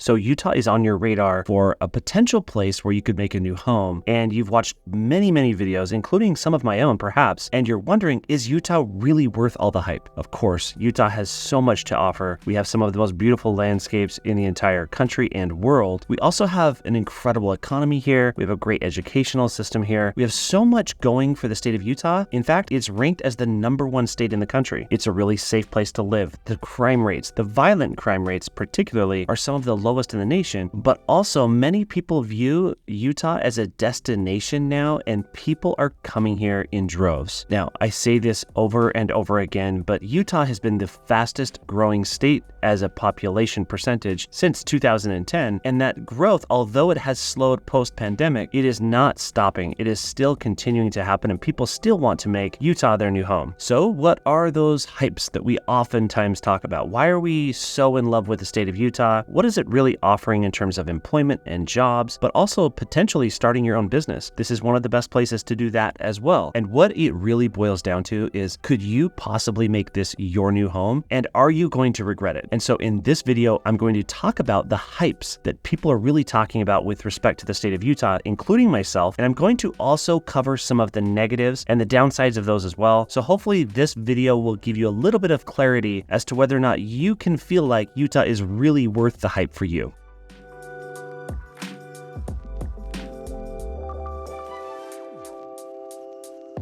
So Utah is on your radar for a potential place where you could make a new home, and you've watched many videos, including some of my own perhaps, and you're wondering, is Utah really worth all the hype? Of course, Utah has so much to offer. We have some of the most beautiful landscapes in the entire country and world. We also have an incredible economy here. We have a great educational system here. We have so much going for the state of Utah. In fact, it's ranked as the #1 state in the country. It's a really safe place to live. The crime rates, the violent crime rates particularly, are some of the lowest in the nation, but also many people view Utah as a destination now, and people are coming here in droves. Now, I say this over and over again, but Utah has been the fastest growing state as a population percentage since 2010, and that growth, although it has slowed post-pandemic, it is not stopping. It is still continuing to happen, and people still want to make Utah their new home. So what are those hypes that we oftentimes talk about? Why are we so in love with the state of Utah? What is it really offering in terms of employment and jobs, but also potentially starting your own business? This is one of the best places to do that as well. And what it really boils down to is, could you possibly make this your new home? And are you going to regret it? And so in this video, I'm going to talk about the hypes that people are really talking about with respect to the state of Utah, including myself. And I'm going to also cover some of the negatives and the downsides of those as well. So hopefully this video will give you a little bit of clarity as to whether or not you can feel like Utah is really worth the hype for you.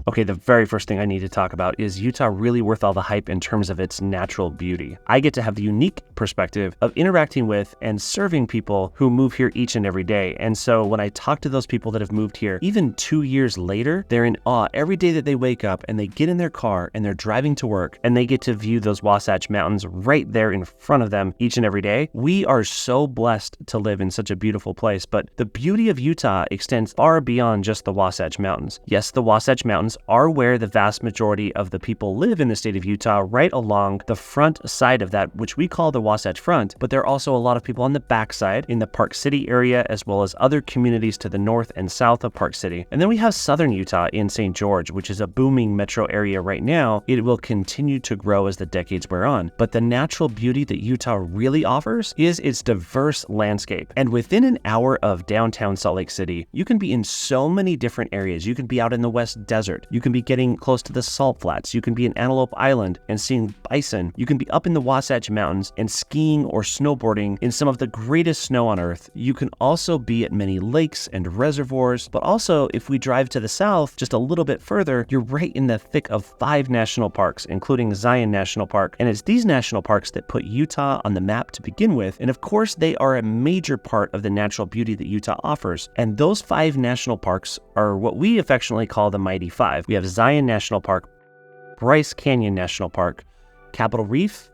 Okay, the very first thing I need to talk about is Utah really worth all the hype in terms of its natural beauty? I get to have the unique perspective of interacting with and serving people who move here each and every day. And so when I talk to those people that have moved here, even 2 years later, they're in awe every day that they wake up and they get in their car and they're driving to work and they get to view those Wasatch Mountains right there in front of them each and every day. We are so blessed to live in such a beautiful place, but the beauty of Utah extends far beyond just the Wasatch Mountains. Yes, the Wasatch Mountains are where the vast majority of the people live in the state of Utah, right along the front side of that, which we call the Wasatch Front, but there are also a lot of people on the backside in the Park City area, as well as other communities to the north and south of Park City. And then we have southern Utah in St. George, which is a booming metro area right now. It will continue to grow as the decades wear on. But the natural beauty that Utah really offers is its diverse landscape. And within an hour of downtown Salt Lake City, you can be in so many different areas. You can be out in the West Desert. You can be getting close to the Salt Flats. You can be in Antelope Island and seeing bison. You can be up in the Wasatch Mountains and skiing or snowboarding in some of the greatest snow on earth. You can also be at many lakes and reservoirs, but also if we drive to the south just a little bit further, you're right in the thick of 5 national parks, including Zion National Park. And it's these national parks that put Utah on the map to begin with. And of course, they are a major part of the natural beauty that Utah offers. And those 5 national parks are what we affectionately call the Mighty Five. We have Zion National Park, Bryce Canyon National Park, Capitol Reef,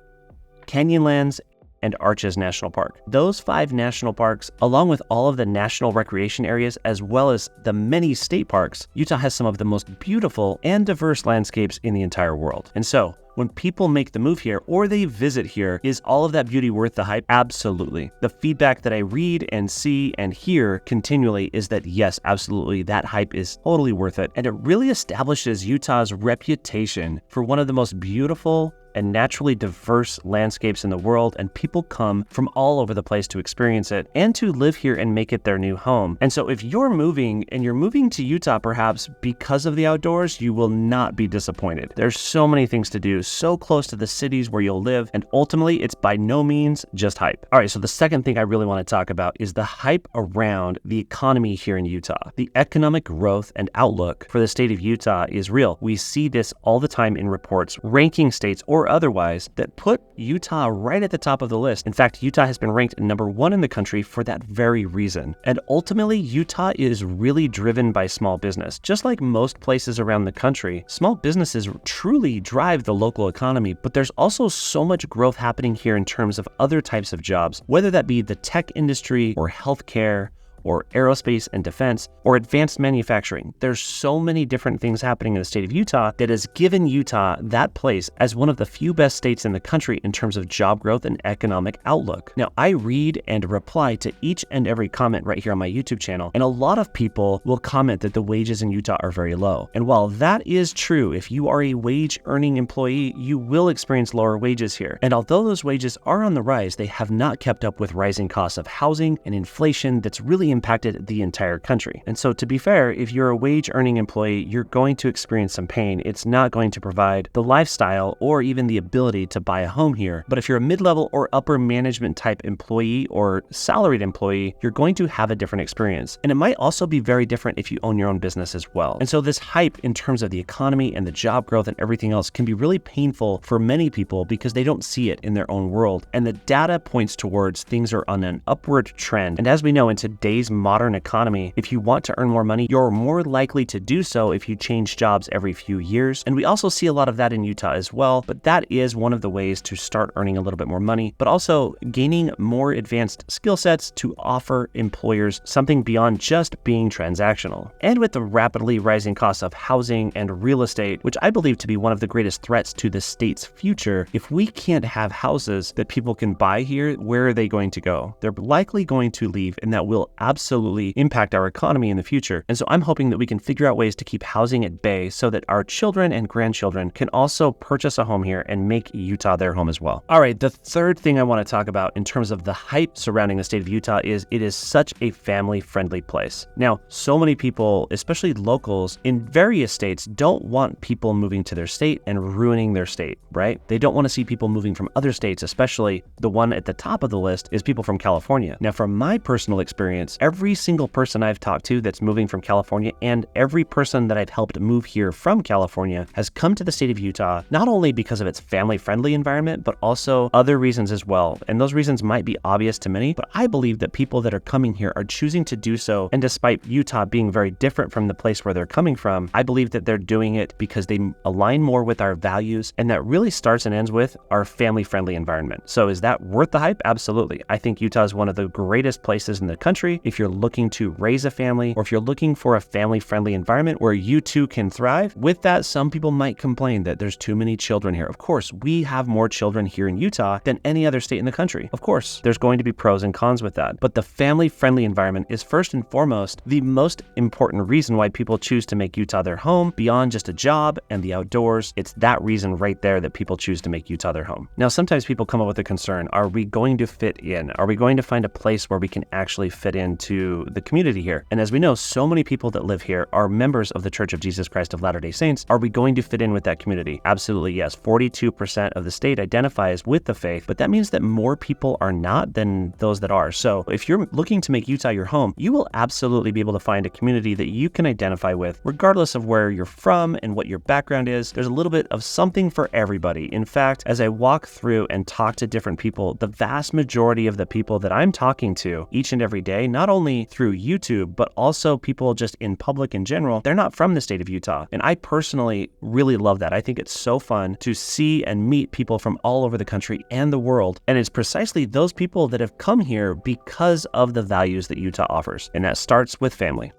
Canyonlands, and Arches National Park. Those 5 national parks, along with all of the national recreation areas, as well as the many state parks, Utah has some of the most beautiful and diverse landscapes in the entire world. And so, when people make the move here or they visit here, is all of that beauty worth the hype? Absolutely. The feedback that I read and see and hear continually is that yes, absolutely, that hype is totally worth it. And it really establishes Utah's reputation for one of the most beautiful and naturally diverse landscapes in the world, and people come from all over the place to experience it and to live here and make it their new home. And so if you're moving and you're moving to Utah perhaps because of the outdoors, you will not be disappointed. There's so many things to do, so close to the cities where you'll live, and ultimately it's by no means just hype. All right, so the second thing I really want to talk about is the hype around the economy here in Utah. The economic growth and outlook for the state of Utah is real. We see this all the time in reports ranking states or otherwise that put Utah right at the top of the list. In fact, Utah has been ranked #1 in the country for that very reason. And ultimately, Utah is really driven by small business. Just like most places around the country, small businesses truly drive the local economy, but there's also so much growth happening here in terms of other types of jobs, whether that be the tech industry or healthcare, or aerospace and defense, or advanced manufacturing. There's so many different things happening in the state of Utah that has given Utah that place as one of the few best states in the country in terms of job growth and economic outlook. Now, I read and reply to each and every comment right here on my YouTube channel, and a lot of people will comment that the wages in Utah are very low. And while that is true, if you are a wage earning employee, you will experience lower wages here. And although those wages are on the rise, they have not kept up with rising costs of housing and inflation that's really impacted the entire country. And so to be fair, if you're a wage earning employee, you're going to experience some pain. It's not going to provide the lifestyle or even the ability to buy a home here. But if you're a mid-level or upper management type employee or salaried employee, you're going to have a different experience. And it might also be very different if you own your own business as well. And so this hype in terms of the economy and the job growth and everything else can be really painful for many people because they don't see it in their own world. And the data points towards things are on an upward trend. And as we know, in today's modern economy, if you want to earn more money, you're more likely to do so if you change jobs every few years. And we also see a lot of that in Utah as well, but that is one of the ways to start earning a little bit more money, but also gaining more advanced skill sets to offer employers something beyond just being transactional. And with the rapidly rising costs of housing and real estate, which I believe to be one of the greatest threats to the state's future, if we can't have houses that people can buy here, where are they going to go? They're likely going to leave, and that will absolutely impact our economy in the future. And so I'm hoping that we can figure out ways to keep housing at bay so that our children and grandchildren can also purchase a home here and make Utah their home as well. All right, the third thing I want to talk about in terms of the hype surrounding the state of Utah is it is such a family-friendly place. Now, so many people, especially locals in various states, don't want people moving to their state and ruining their state, right? They don't want to see people moving from other states, especially the one at the top of the list is people from California. Now, from my personal experience, every single person I've talked to that's moving from California and every person that I've helped move here from California has come to the state of Utah, not only because of its family-friendly environment, but also other reasons as well. And those reasons might be obvious to many, but I believe that people that are coming here are choosing to do so. And despite Utah being very different from the place where they're coming from, I believe that they're doing it because they align more with our values. And that really starts and ends with our family-friendly environment. So is that worth the hype? Absolutely. I think Utah is one of the greatest places in the country if you're looking to raise a family or if you're looking for a family-friendly environment where you too can thrive. With that, some people might complain that there's too many children here. Of course, we have more children here in Utah than any other state in the country. Of course, there's going to be pros and cons with that. But the family-friendly environment is first and foremost the most important reason why people choose to make Utah their home beyond just a job and the outdoors. It's that reason right there that people choose to make Utah their home. Now, sometimes people come up with a concern. Are we going to fit in? Are we going to find a place where we can actually fit into the community here? And as we know, so many people that live here are members of the Church of Jesus Christ of Latter-day Saints. Are we going to fit in with that community? Absolutely, yes. 42% of the state identifies with the faith, but that means that more people are not than those that are. So if you're looking to make Utah your home, you will absolutely be able to find a community that you can identify with, regardless of where you're from and what your background is. There's a little bit of something for everybody. In fact, as I walk through and talk to different people, the vast majority of the people that I'm talking to each and every day, not only through YouTube, but also people just in public in general, they're not from the state of Utah. And I personally really love that. I think it's so fun to see and meet people from all over the country and the world. And it's precisely those people that have come here because of the values that Utah offers. And that starts with family.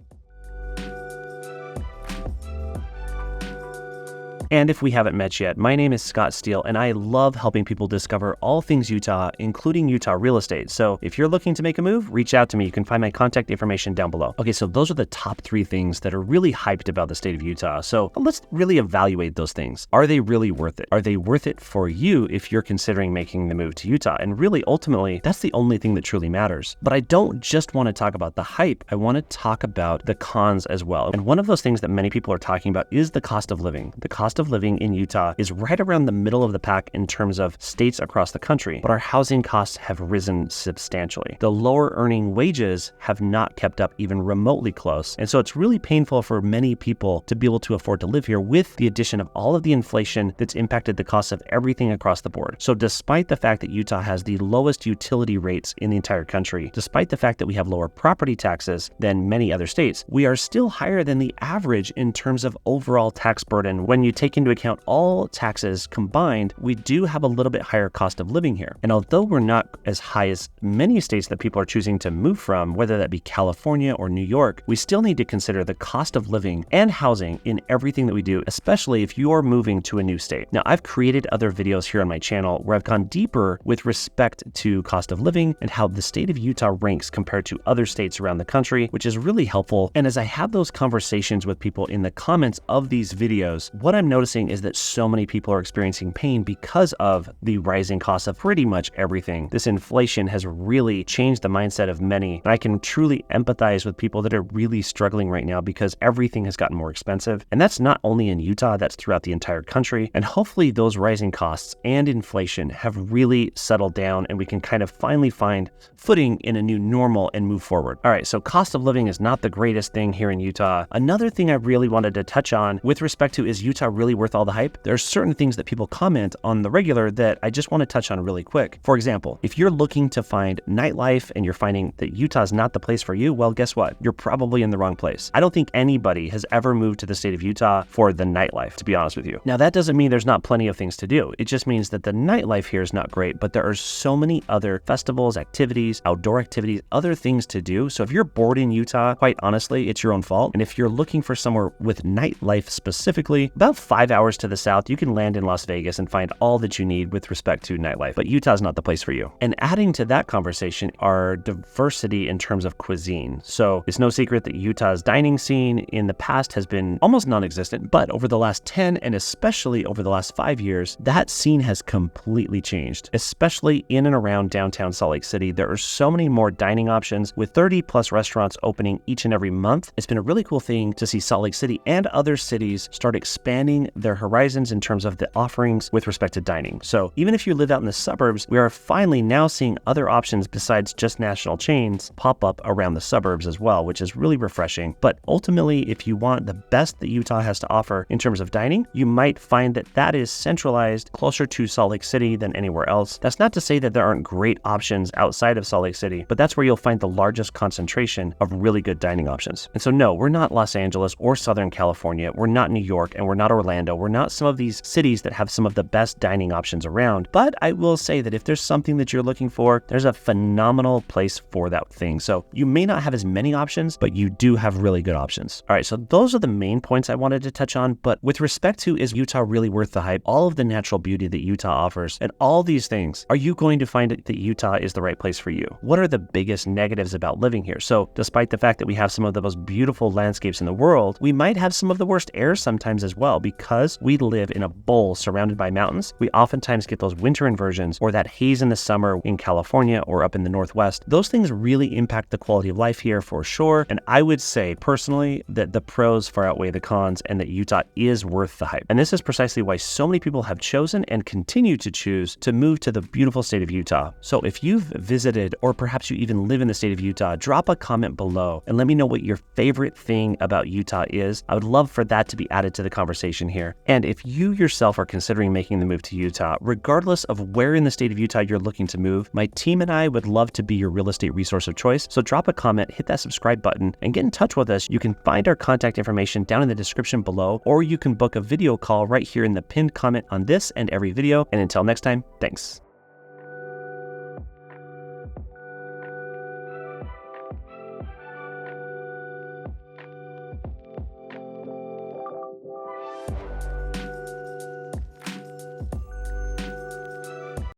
And if we haven't met yet, my name is Scott Steele, and I love helping people discover all things Utah, including Utah real estate. So if you're looking to make a move, reach out to me. You can find my contact information down below. Okay, so those are the top 3 things that are really hyped about the state of Utah. So let's really evaluate those things. Are they really worth it? Are they worth it for you if you're considering making the move to Utah? And really, ultimately, that's the only thing that truly matters. But I don't just want to talk about the hype. I want to talk about the cons as well. And one of those things that many people are talking about is the cost of living. The cost of living in Utah is right around the middle of the pack in terms of states across the country, but our housing costs have risen substantially. The lower earning wages have not kept up even remotely close. And so it's really painful for many people to be able to afford to live here with the addition of all of the inflation that's impacted the cost of everything across the board. So despite the fact that Utah has the lowest utility rates in the entire country, despite the fact that we have lower property taxes than many other states, we are still higher than the average in terms of overall tax burden when you take take into account all taxes combined, we do have a little bit higher cost of living here. And although we're not as high as many states that people are choosing to move from, whether that be California or New York, we still need to consider the cost of living and housing in everything that we do, especially if you're moving to a new state. Now, I've created other videos here on my channel where I've gone deeper with respect to cost of living and how the state of Utah ranks compared to other states around the country, which is really helpful. And as I have those conversations with people in the comments of these videos, what I'm noticing is that so many people are experiencing pain because of the rising cost of pretty much everything. This inflation has really changed the mindset of many. And I can truly empathize with people that are really struggling right now because everything has gotten more expensive. And that's not only in Utah, that's throughout the entire country. And hopefully those rising costs and inflation have really settled down and we can kind of finally find footing in a new normal and move forward. All right, so cost of living is not the greatest thing here in Utah. Another thing I really wanted to touch on with respect to, is Utah really worth all the hype? There are certain things that people comment on the regular that I just want to touch on really quick. For example, if you're looking to find nightlife and you're finding that Utah's not the place for you, well, guess what? You're probably in the wrong place. I don't think anybody has ever moved to the state of Utah for the nightlife, to be honest with you. Now, that doesn't mean there's not plenty of things to do. It just means that the nightlife here is not great, but there are so many other festivals, activities, outdoor activities, other things to do. So if you're bored in Utah, quite honestly, it's your own fault. And if you're looking for somewhere with nightlife specifically, about 5 hours to the south, you can land in Las Vegas and find all that you need with respect to nightlife. But Utah's not the place for you. And adding to that conversation are diversity in terms of cuisine. So it's no secret that Utah's dining scene in the past has been almost non-existent, but over the last 10 and especially over the last 5 years, that scene has completely changed, especially in and around downtown Salt Lake City. There are so many more dining options with 30 plus restaurants opening each and every month. It's been a really cool thing to see Salt Lake City and other cities start expanding their horizons in terms of the offerings with respect to dining. So even if you live out in the suburbs, we are finally now seeing other options besides just national chains pop up around the suburbs as well, which is really refreshing. But ultimately, if you want the best that Utah has to offer in terms of dining, you might find that that is centralized closer to Salt Lake City than anywhere else. That's not to say that there aren't great options outside of Salt Lake City, but that's where you'll find the largest concentration of really good dining options. And so no, we're not Los Angeles or Southern California. We're not New York and we're not Orlando. We're not some of these cities that have some of the best dining options around. But I will say that if there's something that you're looking for, there's a phenomenal place for that thing. So you may not have as many options, but you do have really good options. All right, so those are the main points I wanted to touch on. But with respect to, is Utah really worth the hype? All of the natural beauty that Utah offers and all these things, are you going to find that Utah is the right place for you? What are the biggest negatives about living here? So despite the fact that we have some of the most beautiful landscapes in the world, we might have some of the worst air sometimes as well. Because we live in a bowl surrounded by mountains, we oftentimes get those winter inversions or that haze in the summer in California or up in the Northwest. Those things really impact the quality of life here for sure. And I would say personally that the pros far outweigh the cons and that Utah is worth the hype. And this is precisely why so many people have chosen and continue to choose to move to the beautiful state of Utah. So if you've visited or perhaps you even live in the state of Utah, drop a comment below and let me know what your favorite thing about Utah is. I would love for that to be added to the conversation here. And if you yourself are considering making the move to Utah, regardless of where in the state of Utah you're looking to move, my team and I would love to be your real estate resource of choice. So drop a comment, hit that subscribe button, and get in touch with us. You can find our contact information down in the description below, or you can book a video call right here in the pinned comment on this and every video. And until next time, thanks.